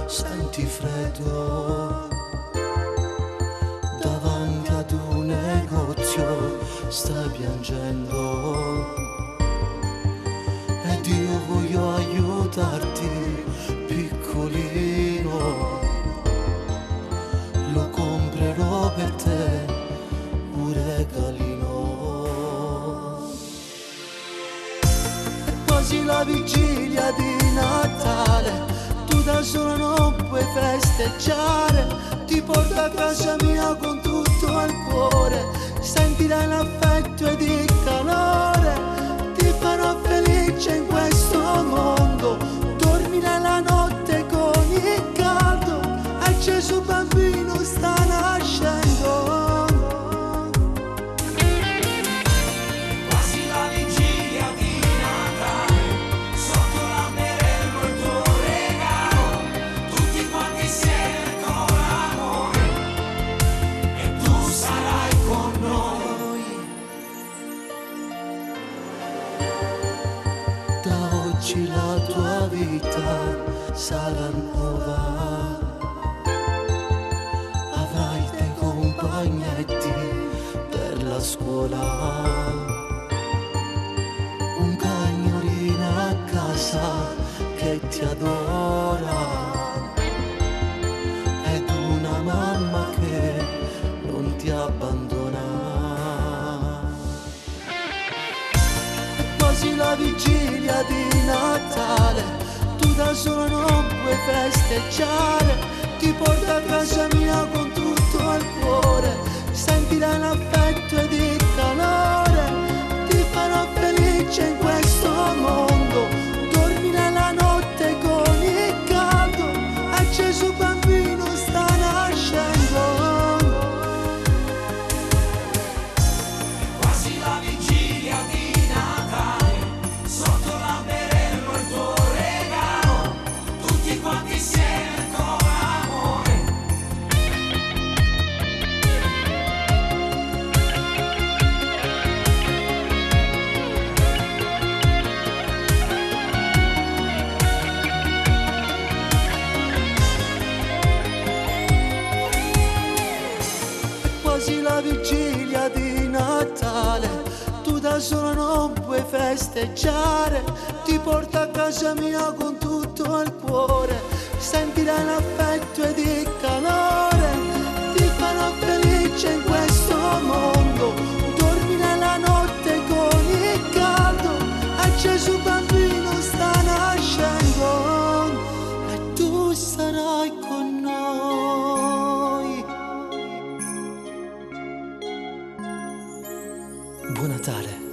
senti freddo davanti ad un negozio, stai piangendo ed io voglio aiutarti, piccolino, lo comprerò per te un regalino. È quasi la vigilia di Natale, tu da sola non puoi festeggiare, ti porto a casa mia con tutto il cuore, sentirai l'affetto ed il calore, ti farò felice in questo mondo, dormi nella notte con il caldo, e Gesù bambino sta nascendo. Oggi la tua vita sarà nuova, avrai dei compagnetti per la scuola, un cagnolino a casa che ti adora ed una mamma che non ti abbandona. Quasi la vigilia di Natale, tu da sola non puoi festeggiare, ti porto a casa mia con tutto il cuore, sentirai l'affetto ed il calore, ti farò felice in questo mondo, dormi nella notte con il caldo, e Gesù bambino sta nascendo. Quasi la vigilia di quasi la vigilia di Natale, tu da sola non puoi festeggiare, ti porto a casa mia con tutto il cuore, sentirai l'affetto ed il calore, ti farò felice in questo mondo, dormi nella notte con il caldo, e Gesù bambino sta nascendo e tu sarai con noi. Buon Natale.